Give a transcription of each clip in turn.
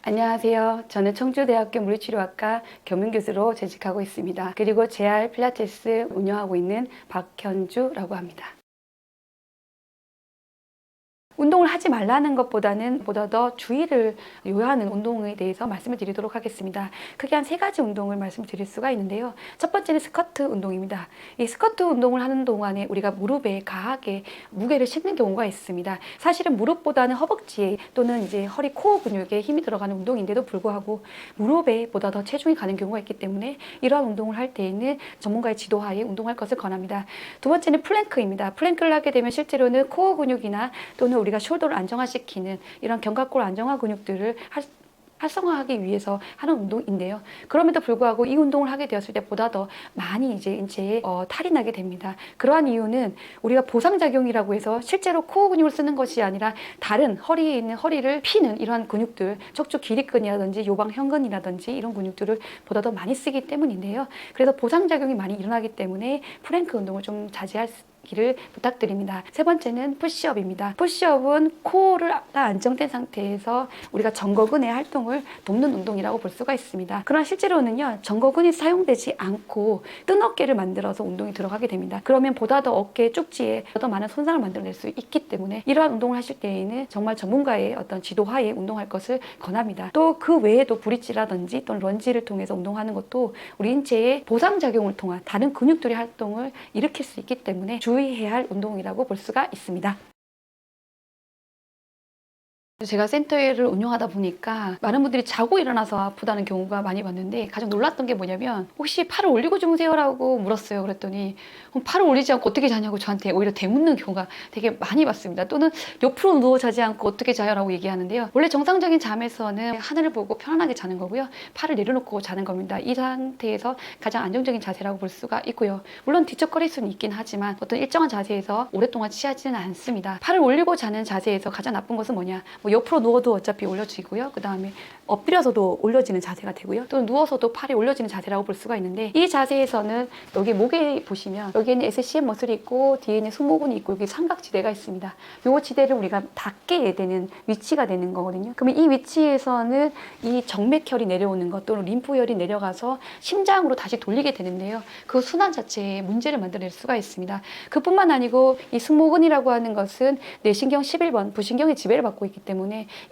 안녕하세요. 저는 청주대학교 물리치료학과 겸임교수로 재직하고 있습니다. 그리고 JR 필라테스 운영하고 있는 박현주라고 합니다. 운동을 하지 말라는 것보다는 보다 더 주의를 요하는 운동에 대해서 말씀을 드리도록 하겠습니다. 크게 한 3가지 운동을 말씀드릴 수가 있는데요. 첫 번째는 스쿼트 운동입니다. 이 스쿼트 운동을 하는 동안에 우리가 무릎에 과하게 무게를 싣는 경우가 있습니다. 사실은 무릎보다는 허벅지에 또는 이제 허리 코어 근육에 힘이 들어가는 운동인데도 불구하고 무릎에 보다 더 체중이 가는 경우가 있기 때문에 이러한 운동을 할 때에는 전문가의 지도하에 운동할 것을 권합니다. 두 번째는 플랭크입니다. 플랭크를 하게 되면 실제로는 코어 근육이나 또는 우리가 숄더를 안정화시키는 이런 견갑골 안정화 근육들을 활성화하기 위해서 하는 운동인데요. 그럼에도 불구하고 이 운동을 하게 되었을 때 보다 더 많이 이제 인체에 탈이 나게 됩니다. 그러한 이유는 우리가 보상작용이라고 해서 실제로 코어 근육을 쓰는 것이 아니라 다른 허리에 있는 허리를 피는 이러한 근육들, 척추 기립근이라든지 요방형근이라든지 이런 근육들을 보다 더 많이 쓰기 때문인데요. 그래서 보상작용이 많이 일어나기 때문에 플랭크 운동을 좀 자제하기를 부탁드립니다. 세 번째는 푸시업입니다. 푸시업은 코어가 안정된 상태에서 우리가 정거근의 활동을 돕는 운동이라고 볼 수가 있습니다. 그러나 실제로는요, 정거근이 사용되지 않고 뜬 어깨를 만들어서 운동이 들어가게 됩니다. 그러면 보다 더 어깨 쪽지에 더 많은 손상을 만들어낼 수 있기 때문에 이러한 운동을 하실 때에는 정말 전문가의 어떤 지도하에 운동할 것을 권합니다. 또 그 외에도 브릿지라든지 또는 런지를 통해서 운동하는 것도 우리 인체의 보상작용을 통한 다른 근육들의 활동을 일으킬 수 있기 때문에 주의해야 할 운동이라고 볼 수가 있습니다. 제가 센터를 운영하다 보니까 많은 분들이 자고 일어나서 아프다는 경우가 많이 봤는데 가장 놀랐던 게 뭐냐면 혹시 팔을 올리고 주무세요라고 물었어요. 그랬더니 팔을 올리지 않고 어떻게 자냐고 저한테 오히려 대묻는 경우가 되게 많이 봤습니다. 또는 옆으로 누워 자지 않고 어떻게 자요라고 얘기하는데요. 원래 정상적인 잠에서는 하늘을 보고 편안하게 자는 거고요. 팔을 내려놓고 자는 겁니다. 이 상태에서 가장 안정적인 자세라고 볼 수가 있고요. 물론 뒤척거릴 수는 있긴 하지만 어떤 일정한 자세에서 오랫동안 취하지는 않습니다. 팔을 올리고 자는 자세에서 가장 나쁜 것은 뭐냐? 옆으로 누워도 어차피 올려지고요. 그 다음에 엎드려서도 올려지는 자세가 되고요. 또는 누워서도 팔이 올려지는 자세라고 볼 수가 있는데 이 자세에서는 여기 목에 보시면 여기에는 SCM 머슬이 있고 뒤에는 승모근이 있고 여기 삼각지대가 있습니다. 이 지대를 우리가 닿게 되는 위치가 되는 거거든요. 그러면 이 위치에서는 이 정맥혈이 내려오는 것 또는 림프혈이 내려가서 심장으로 다시 돌리게 되는데요. 그 순환 자체에 문제를 만들어낼 수가 있습니다. 그뿐만 아니고 이 승모근이라고 하는 것은 뇌신경 11번 부신경의 지배를 받고 있기 때문에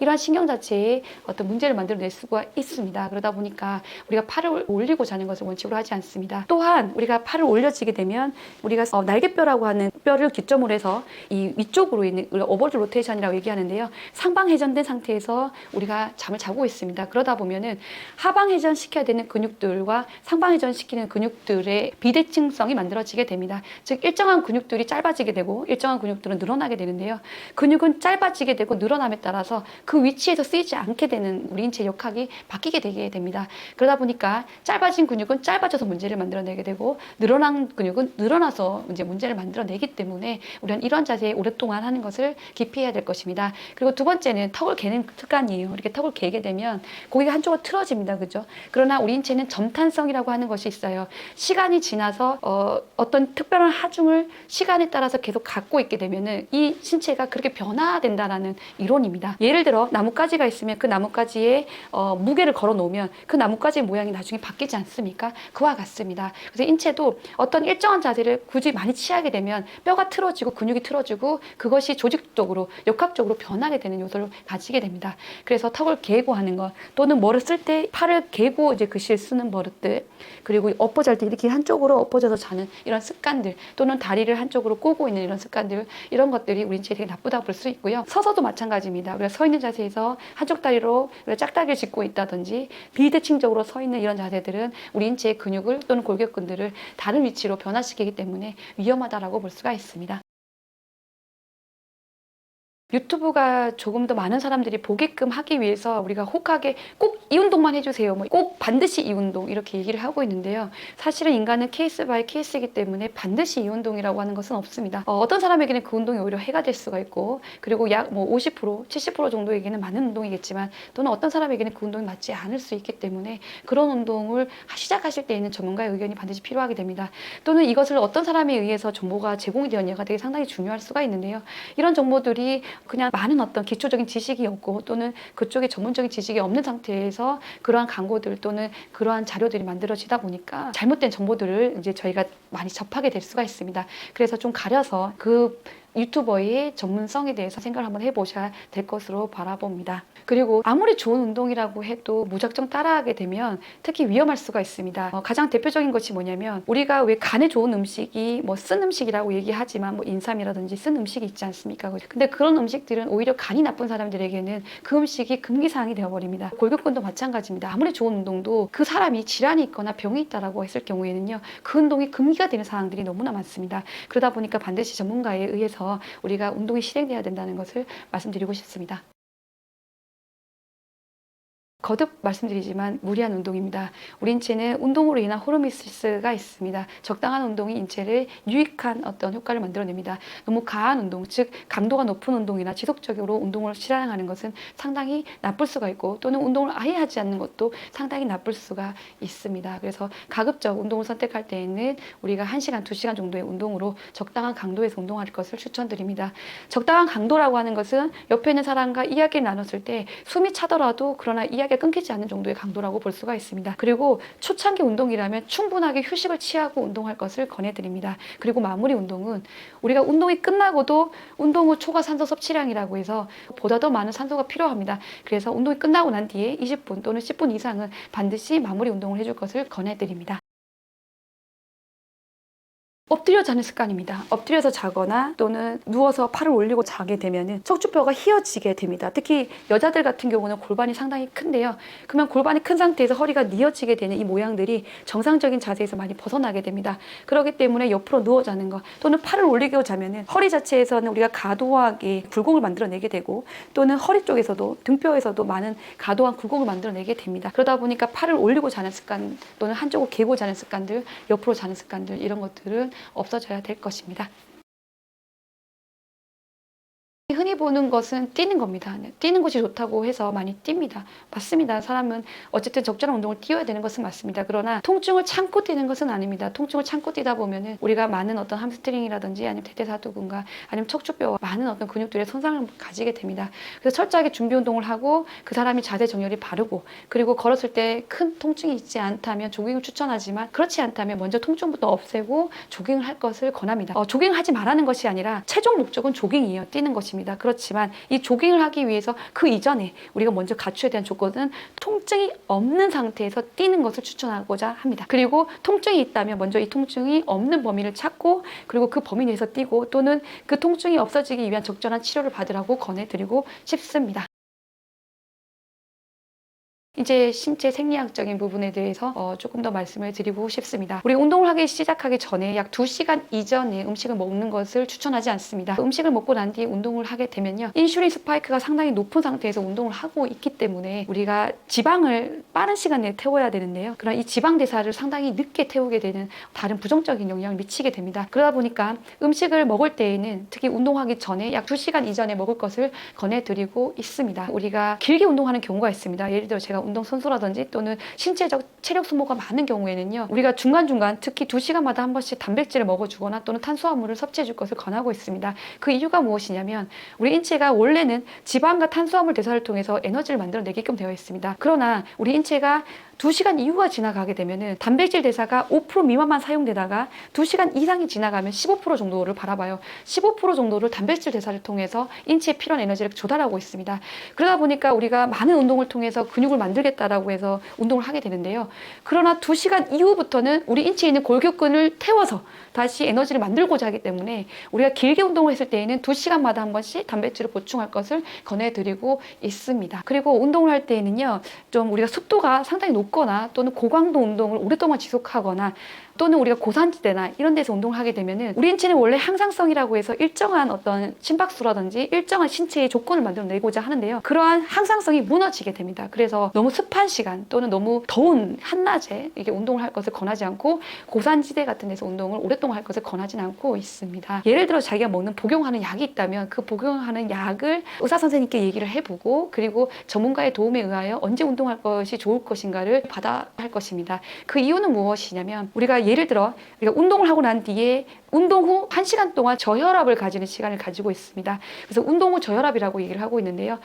이러한 신경 자체에 어떤 문제를 만들어낼 수가 있습니다. 그러다 보니까 우리가 팔을 올리고 자는 것을 원칙으로 하지 않습니다. 또한 우리가 팔을 올려지게 되면 우리가 날개뼈라고 하는 뼈를 기점으로 해서 이 위쪽으로 있는 어버드 로테이션이라고 얘기하는데요. 상방 회전된 상태에서 우리가 잠을 자고 있습니다. 그러다 보면은 하방 회전 시켜야 되는 근육들과 상방 회전 시키는 근육들의 비대칭성이 만들어지게 됩니다. 즉 일정한 근육들이 짧아지게 되고 일정한 근육들은 늘어나게 되는데요. 근육은 짧아지게 되고 늘어남에 따라서 그 위치에서 쓰이지 않게 되는 우리 인체 역학이 바뀌게 되게 됩니다. 그러다 보니까 짧아진 근육은 짧아져서 문제를 만들어내게 되고 늘어난 근육은 늘어나서 이제 문제를 만들어내기 때문에 우리는 이런 자세에 오랫동안 하는 것을 기피해야 될 것입니다. 그리고 두 번째는 턱을 개는 습관이에요. 이렇게 턱을 개게 되면 고기가 한쪽으로 틀어집니다. 그죠? 그러나 우리 인체는 점탄성이라고 하는 것이 있어요. 시간이 지나서 어떤 특별한 하중을 시간에 따라서 계속 갖고 있게 되면은 이 신체가 그렇게 변화된다라는 이론입니다. 예를 들어 나뭇가지가 있으면 그 나뭇가지에 무게를 걸어 놓으면 그 나뭇가지의 모양이 나중에 바뀌지 않습니까? 그와 같습니다. 그래서 인체도 어떤 일정한 자세를 굳이 많이 취하게 되면 뼈가 틀어지고 근육이 틀어지고 그것이 조직적으로 역학적으로 변하게 되는 요소를 가지게 됩니다. 그래서 턱을 개고 하는 것 또는 뭐를 쓸 때 팔을 개고 이제 글씨를 쓰는 버릇들 그리고 엎어질 때 이렇게 한쪽으로 엎어져서 자는 이런 습관들 또는 다리를 한쪽으로 꼬고 있는 이런 습관들 이런 것들이 우리 인체에 되게 나쁘다고 볼 수 있고요. 서서도 마찬가지입니다. 우리가 서 있는 자세에서 한쪽 다리로 짝다리를 짚고 있다든지 비대칭적으로 서 있는 이런 자세들은 우리 인체의 근육을 또는 골격근들을 다른 위치로 변화시키기 때문에 위험하다라고 볼 수가 있습니다. 유튜브가 조금 더 많은 사람들이 보게끔 하기 위해서 우리가 혹하게 꼭 이 운동만 해주세요. 뭐 꼭 반드시 이 운동 이렇게 얘기를 하고 있는데요. 사실은 인간은 케이스 바이 케이스이기 때문에 반드시 이 운동이라고 하는 것은 없습니다. 어떤 사람에게는 그 운동이 오히려 해가 될 수가 있고 그리고 약 뭐 50%, 70% 정도에게는 맞는 운동이겠지만 또는 어떤 사람에게는 그 운동이 맞지 않을 수 있기 때문에 그런 운동을 시작하실 때에는 전문가의 의견이 반드시 필요하게 됩니다. 또는 이것을 어떤 사람에 의해서 정보가 제공이 되었냐가 되게 상당히 중요할 수가 있는데요. 이런 정보들이 그냥 많은 어떤 기초적인 지식이 없고 또는 그쪽에 전문적인 지식이 없는 상태에서 그러한 광고들 또는 그러한 자료들이 만들어지다 보니까 잘못된 정보들을 이제 저희가 많이 접하게 될 수가 있습니다. 그래서 좀 가려서 그 유튜버의 전문성에 대해서 생각을 한번 해보셔야 될 것으로 바라봅니다. 그리고 아무리 좋은 운동이라고 해도 무작정 따라하게 되면 특히 위험할 수가 있습니다. 가장 대표적인 것이 뭐냐면 우리가 왜 간에 좋은 음식이 뭐 쓴 음식이라고 얘기하지만 뭐 인삼이라든지 쓴 음식이 있지 않습니까? 근데 그런 음식들은 오히려 간이 나쁜 사람들에게는 그 음식이 금기사항이 되어버립니다. 골격근도 마찬가지입니다. 아무리 좋은 운동도 그 사람이 질환이 있거나 병이 있다라고 했을 경우에는요, 그 운동이 금기가 되는 사항들이 너무나 많습니다. 그러다 보니까 반드시 전문가에 의해서 우리가 운동이 실행돼야 된다는 것을 말씀드리고 싶습니다. 거듭 말씀드리지만 무리한 운동입니다. 우리 인체는 운동으로 인한 호르몬스가 있습니다. 적당한 운동이 인체를 유익한 어떤 효과를 만들어냅니다. 너무 과한 운동, 즉 강도가 높은 운동이나 지속적으로 운동을 실행하는 것은 상당히 나쁠 수가 있고 또는 운동을 아예 하지 않는 것도 상당히 나쁠 수가 있습니다. 그래서 가급적 운동을 선택할 때에는 우리가 1시간, 2시간 정도의 운동으로 적당한 강도에서 운동할 것을 추천드립니다. 적당한 강도라고 하는 것은 옆에 있는 사람과 이야기를 나눴을 때 숨이 차더라도 그러나 이야기가 끊기지 않는 정도의 강도라고 볼 수가 있습니다. 그리고 초창기 운동이라면 충분하게 휴식을 취하고 운동할 것을 권해드립니다. 그리고 마무리 운동은 우리가 운동이 끝나고도 운동 후 초과 산소 섭취량이라고 해서 보다 더 많은 산소가 필요합니다. 그래서 운동이 끝나고 난 뒤에 20분 또는 10분 이상은 반드시 마무리 운동을 해줄 것을 권해드립니다. 엎드려 자는 습관입니다. 엎드려서 자거나 또는 누워서 팔을 올리고 자게 되면 척추뼈가 휘어지게 됩니다. 특히 여자들 같은 경우는 골반이 상당히 큰데요. 그러면 골반이 큰 상태에서 허리가 뉘어지게 되는 이 모양들이 정상적인 자세에서 많이 벗어나게 됩니다. 그렇기 때문에 옆으로 누워 자는 것 또는 팔을 올리고 자면 허리 자체에서는 우리가 과도하게 굴곡을 만들어내게 되고 또는 허리 쪽에서도 등뼈에서도 많은 과도한 굴곡을 만들어내게 됩니다. 그러다 보니까 팔을 올리고 자는 습관 또는 한쪽을 개고 자는 습관들, 옆으로 자는 습관들 이런 것들은 없어져야 될 것입니다. 흔히 보는 것은 뛰는 겁니다. 뛰는 것이 좋다고 해서 많이 뜁니다. 맞습니다. 사람은 어쨌든 적절한 운동을 뛰어야 되는 것은 맞습니다. 그러나 통증을 참고 뛰는 것은 아닙니다. 통증을 참고 뛰다 보면은 우리가 많은 어떤 함스트링이라든지 아니면 대퇴사두근과 아니면 척추뼈와 많은 어떤 근육들의 손상을 가지게 됩니다. 그래서 철저하게 준비 운동을 하고 그 사람이 자세 정렬이 바르고 그리고 걸었을 때 큰 통증이 있지 않다면 조깅을 추천하지만 그렇지 않다면 먼저 통증부터 없애고 조깅을 할 것을 권합니다. 조깅을 하지 말라는 것이 아니라 최종 목적은 조깅이에요. 뛰는 것입니다. 그렇지만 이 조깅을 하기 위해서 그 이전에 우리가 먼저 갖춰야 되는 조건은 통증이 없는 상태에서 뛰는 것을 추천하고자 합니다. 그리고 통증이 있다면 먼저 이 통증이 없는 범위를 찾고 그리고 그 범위 내에서 뛰고 또는 그 통증이 없어지기 위한 적절한 치료를 받으라고 권해드리고 싶습니다. 이제 신체 생리학적인 부분에 대해서 조금 더 말씀을 드리고 싶습니다. 우리 운동을 하기 시작하기 전에 약 2시간 이전에 음식을 먹는 것을 추천하지 않습니다. 음식을 먹고 난 뒤에 운동을 하게 되면요, 인슐린 스파이크가 상당히 높은 상태에서 운동을 하고 있기 때문에 우리가 지방을 빠른 시간 내에 태워야 되는데요, 그런 이 지방 대사를 상당히 늦게 태우게 되는 다른 부정적인 영향을 미치게 됩니다. 그러다 보니까 음식을 먹을 때에는 특히 운동하기 전에 약 2시간 이전에 먹을 것을 권해드리고 있습니다. 우리가 길게 운동하는 경우가 있습니다. 예를 들어 제가 운동선수라든지 또는 신체적 체력 소모가 많은 경우에는요, 우리가 중간중간 특히 2시간마다 한 번씩 단백질을 먹어주거나 또는 탄수화물을 섭취해 줄 것을 권하고 있습니다. 그 이유가 무엇이냐면 우리 인체가 원래는 지방과 탄수화물 대사를 통해서 에너지를 만들어내게끔 되어 있습니다. 그러나 우리 인체가 2시간 이후가 지나가게 되면은 단백질 대사가 5% 미만만 사용되다가 2시간 이상이 지나가면 15% 정도를 바라봐요. 15% 정도를 단백질 대사를 통해서 인체에 필요한 에너지를 조달하고 있습니다. 그러다 보니까 우리가 많은 운동을 통해서 근육을 만들겠다라고 해서 운동을 하게 되는데요. 그러나 2시간 이후부터는 우리 인체에 있는 골격근을 태워서 다시 에너지를 만들고자 하기 때문에 우리가 길게 운동을 했을 때에는 2시간마다 한 번씩 단백질을 보충할 것을 권해드리고 있습니다. 그리고 운동을 할 때에는요, 좀 우리가 습도가 상당히 높거나 또는 고강도 운동을 오랫동안 지속하거나 또는 우리가 고산지대나 이런 데서 운동을 하게 되면은 우리 인체는 원래 항상성이라고 해서 일정한 어떤 심박수라든지 일정한 신체의 조건을 만들어내고자 하는데요. 그러한 항상성이 무너지게 됩니다. 그래서 너무 습한 시간 또는 너무 더운 한낮에 이게 운동을 할 것을 권하지 않고 고산지대 같은 데서 운동을 오랫동안 할 것을 권하지는 않고 있습니다. 예를 들어 자기가 먹는 복용하는 약이 있다면 그 복용하는 약을 의사 선생님께 얘기를 해보고 그리고 전문가의 도움에 의하여 언제 운동할 것이 좋을 것인가를 받아야 할 것입니다. 그 이유는 무엇이냐면 우리가 예를 들어 우리가 운동을 하고 난 뒤에 운동 후 1시간 동안 저혈압을 가지는 시간을 가지고 있습니다. 그래서 운동 후 저혈압이라고 얘기를 하고 있는데요.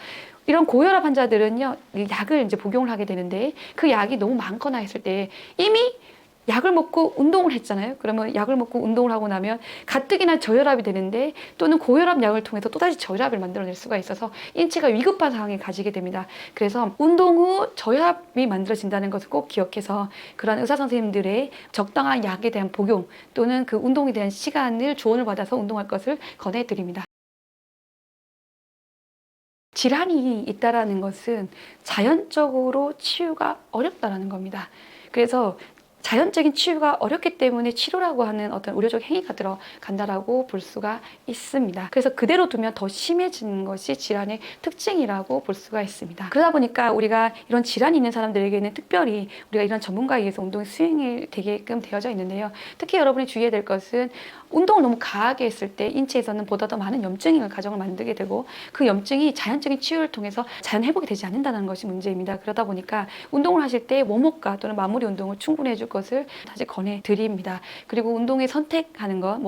이런 고혈압 환자들은요, 약을 이제 복용을 하게 되는데 그 약이 너무 많거나 했을 때 이미 약을 먹고 운동을 했잖아요. 그러면 약을 먹고 운동을 하고 나면 가뜩이나 저혈압이 되는데 또는 고혈압 약을 통해서 또다시 저혈압을 만들어낼 수가 있어서 인체가 위급한 상황에 가지게 됩니다. 그래서 운동 후 저혈압이 만들어진다는 것을 꼭 기억해서 그런 의사 선생님들의 적당한 약에 대한 복용 또는 그 운동에 대한 시간을 조언을 받아서 운동할 것을 권해드립니다. 질환이 있다라는 것은 자연적으로 치유가 어렵다라는 겁니다. 그래서 자연적인 치유가 어렵기 때문에 치료라고 하는 어떤 의료적 행위가 들어간다라고 볼 수가 있습니다. 그래서 그대로 두면 더 심해지는 것이 질환의 특징이라고 볼 수가 있습니다. 그러다 보니까 우리가 이런 질환이 있는 사람들에게는 특별히 우리가 이런 전문가에 의해서 운동이 수행이 되게끔 되어져 있는데요. 특히 여러분이 주의해야 될 것은 운동을 너무 과하게 했을 때 인체에서는 보다 더 많은 염증을 가정을 만들게 되고 그 염증이 자연적인 치유를 통해서 자연 회복이 되지 않는다는 것이 문제입니다. 그러다 보니까 운동을 하실 때 워업과 또는 마무리 운동을 충분히 해줄 것을 다시 권해드립니다. 그리고 운동에 선택하는 것,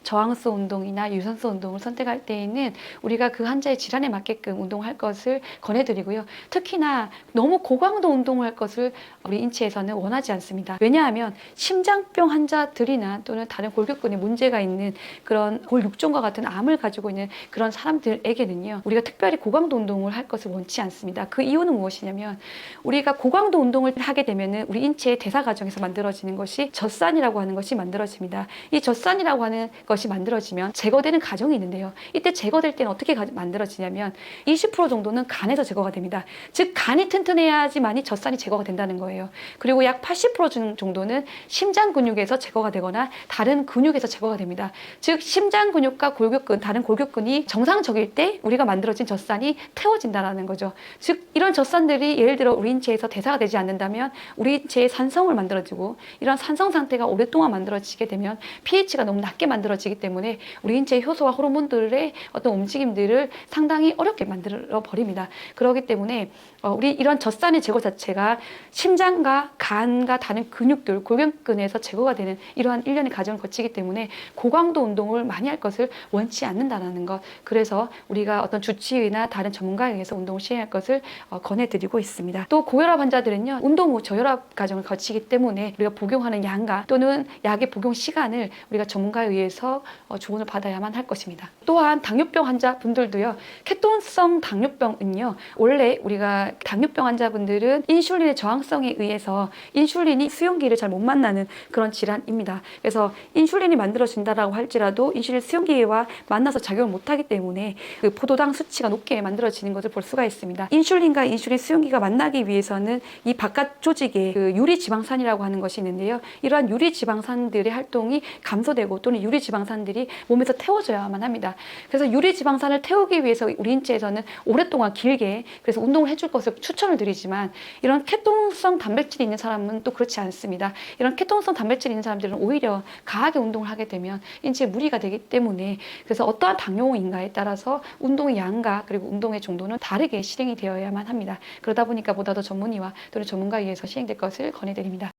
저항성 운동이나 유산소 운동을 선택할 때에는 우리가 그 환자의 질환에 맞게끔 운동할 것을 권해드리고요. 특히나 너무 고강도 운동을 할 것을 우리 인체에서는 원하지 않습니다. 왜냐하면 심장병 환자들이나 또는 다른 골격근에 문제가 있는 그런 골육종과 같은 암을 가지고 있는 그런 사람들에게는요. 우리가 특별히 고강도 운동을 할 것을 원치 않습니다. 그 이유는 무엇이냐면 우리가 고강도 운동을 하게 되면은 우리 인체의 대사 과정에서 만들어지는 것이 젖산이라고 하는 것이 만들어집니다. 이 젖산이라고 하는 것이 만들어지면 제거되는 과정이 있는데요. 이때 제거될 때는 어떻게 만들어지냐면 20% 정도는 간에서 제거가 됩니다. 즉 간이 튼튼해야지만이 젖산이 제거가 된다는 거예요. 그리고 약 80% 정도는 심장 근육에서 제거가 되거나 다른 근육에서 제거가 됩니다. 즉 심장 근육과 골격근, 다른 골격근이 정상적일 때 우리가 만들어진 젖산이 태워진다는 거죠. 즉 이런 젖산들이 예를 들어 우리 인체에서 대사가 되지 않는다면 우리 인체에 산성을 만들어지고 이런 산성 상태가 오랫동안 만들어지게 되면 pH가 너무 낮게 만들어지기 때문에 우리 인체의 효소와 호르몬들의 어떤 움직임들을 상당히 어렵게 만들어 버립니다. 그렇기 때문에 우리 이런 젖산의 제거 자체가 심장과 간과 다른 근육들, 골격근에서 제거가 되는 이러한 일련의 과정을 거치기 때문에 고강도 운동을 많이 할 것을 원치 않는다는 것. 그래서 우리가 어떤 주치의나 다른 전문가에 의해서 운동을 시행할 것을 권해드리고 있습니다. 또 고혈압 환자들은요, 운동 후 저혈압 과정을 거치기 때문에 우리가 복용하는 양과 또는 약의 복용 시간을 우리가 전문가에 의해서 조언을 받아야만 할 것입니다. 또한 당뇨병 환자분들도요, 케톤성 당뇨병은요, 원래 우리가 당뇨병 환자분들은 인슐린의 저항성에 의해서 인슐린이 수용기를 잘 못 만나는 그런 질환입니다. 그래서 인슐린이 만들어진다라고 할지라도 인슐린 수용기와 만나서 작용을 못하기 때문에 그 포도당 수치가 높게 만들어지는 것을 볼 수가 있습니다. 인슐린과 인슐린 수용기가 만나기 위해서는 이 바깥 조직에 그 유리지방산이라고 하는 것이 있는데요. 이러한 유리지방산들의 활동이 감소되고 또는 유리지방산들이 몸에서 태워져야만 합니다. 그래서 유리지방산을 태우기 위해서 우리 인체에서는 오랫동안 길게 그래서 운동을 해줄 것을 추천을 드리지만 이런 케톤성 단백질이 있는 사람은 또 그렇지 않습니다. 이런 케톤성 단백질이 있는 사람들은 오히려 과하게 운동을 하게 되면 인체에 무리가 되기 때문에 그래서 어떠한 당뇨인가에 따라서 운동의 양과 그리고 운동의 정도는 다르게 실행이 되어야만 합니다. 그러다 보니까 보다 더 전문의와 또는 전문가에 의해서 시행될 것을 권해드립니다.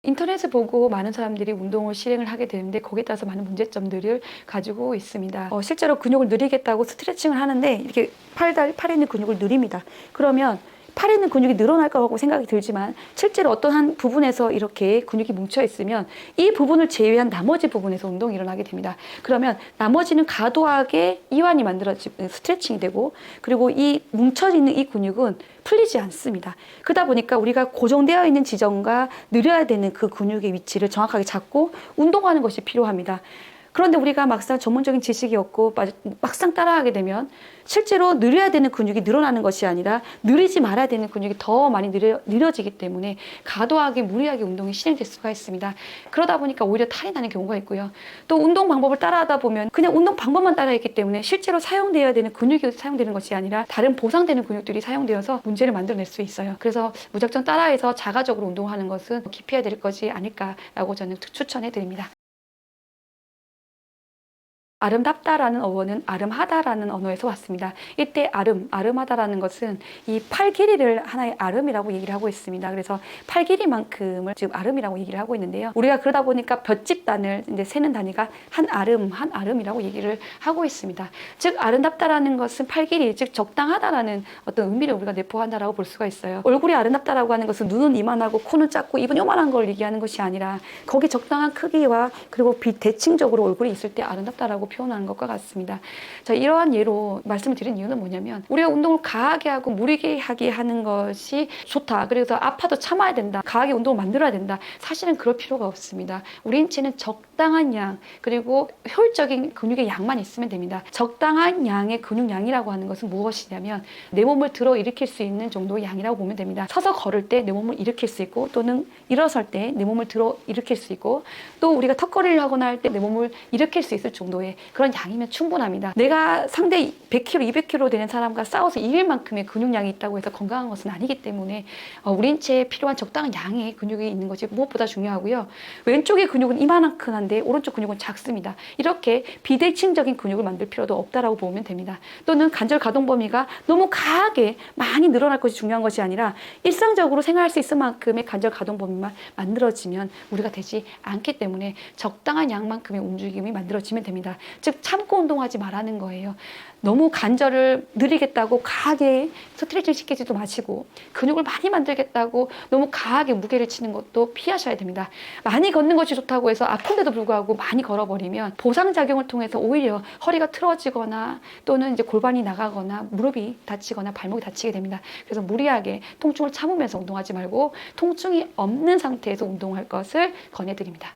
인터넷을 보고 많은 사람들이 운동을 실행을 하게 되는데 거기에 따라서 많은 문제점들을 가지고 있습니다. 실제로 근육을 늘리겠다고 스트레칭을 하는데 이렇게 팔에 있는 근육을 늘립니다. 그러면 팔에 있는 근육이 늘어날 거라고 생각이 들지만 실제로 어떠한 부분에서 이렇게 근육이 뭉쳐 있으면 이 부분을 제외한 나머지 부분에서 운동이 일어나게 됩니다. 그러면 나머지는 과도하게 이완이 만들어지고 스트레칭이 되고 그리고 이 뭉쳐져 있는 이 근육은 풀리지 않습니다. 그러다 보니까 우리가 고정되어 있는 지점과 늘려야 되는 그 근육의 위치를 정확하게 잡고 운동하는 것이 필요합니다. 그런데 우리가 막상 전문적인 지식이 없고 막상 따라하게 되면 실제로 늘려야 되는 근육이 늘어나는 것이 아니라 늘리지 말아야 되는 근육이 더 많이 늘어지기 때문에 과도하게 무리하게 운동이 실행될 수가 있습니다. 그러다 보니까 오히려 탈이 나는 경우가 있고요. 또 운동 방법을 따라하다 보면 그냥 운동 방법만 따라했기 때문에 실제로 사용되어야 되는 근육이 사용되는 것이 아니라 다른 보상되는 근육들이 사용되어서 문제를 만들어낼 수 있어요. 그래서 무작정 따라해서 자가적으로 운동하는 것은 기피해야 될 것이 아닐까라고 저는 추천해 드립니다. 아름답다라는 어원은 아름하다라는 언어에서 왔습니다. 이때 아름하다라는 것은 이 팔 길이를 하나의 아름이라고 얘기를 하고 있습니다. 그래서 팔 길이만큼을 지금 아름이라고 얘기를 하고 있는데요. 우리가 그러다 보니까 볏짚단을 이제 세는 단위가 한 아름이라고 얘기를 하고 있습니다. 즉 아름답다라는 것은 팔 길이, 즉 적당하다라는 어떤 의미를 우리가 내포한다라고 볼 수가 있어요. 얼굴이 아름답다라고 하는 것은 눈은 이만하고 코는 작고 입은 요만한 걸 얘기하는 것이 아니라 거기 적당한 크기와 그리고 대칭적으로 얼굴이 있을 때 아름답다라고 표현하는 것과 같습니다. 자, 이러한 예로 말씀을 드린 이유는 뭐냐면 우리가 운동을 가하게 하고 무리게 하게 하는 것이 좋다. 그래서 아파도 참아야 된다. 가하게 운동을 만들어야 된다. 사실은 그럴 필요가 없습니다. 우리 인체는 적당한 양 그리고 효율적인 근육의 양만 있으면 됩니다. 적당한 양의 근육량이라고 하는 것은 무엇이냐면 내 몸을 들어 일으킬 수 있는 정도의 양이라고 보면 됩니다. 서서 걸을 때 내 몸을 일으킬 수 있고 또는 일어설 때 내 몸을 들어 일으킬 수 있고 또 우리가 턱걸이를 하거나 할 때 내 몸을 일으킬 수 있을 정도의 그런 양이면 충분합니다. 내가 상대 100kg, 200kg 되는 사람과 싸워서 이길 만큼의 근육량이 있다고 해서 건강한 것은 아니기 때문에 우리 인체에 필요한 적당한 양의 근육이 있는 것이 무엇보다 중요하고요. 왼쪽의 근육은 이만큼 한데 오른쪽 근육은 작습니다. 이렇게 비대칭적인 근육을 만들 필요도 없다라고 보면 됩니다. 또는 관절 가동 범위가 너무 과하게 많이 늘어날 것이 중요한 것이 아니라 일상적으로 생활할 수 있을 만큼의 관절 가동 범위만 만들어지면 무리가 되지 않기 때문에 적당한 양만큼의 움직임이 만들어지면 됩니다. 즉 참고 운동하지 말라는 거예요. 너무 관절을 늘리겠다고 과하게 스트레칭 시키지도 마시고 근육을 많이 만들겠다고 너무 과하게 무게를 치는 것도 피하셔야 됩니다. 많이 걷는 것이 좋다고 해서 아픈데도 불구하고 많이 걸어버리면 보상작용을 통해서 오히려 허리가 틀어지거나 또는 이제 골반이 나가거나 무릎이 다치거나 발목이 다치게 됩니다. 그래서 무리하게 통증을 참으면서 운동하지 말고 통증이 없는 상태에서 운동할 것을 권해드립니다.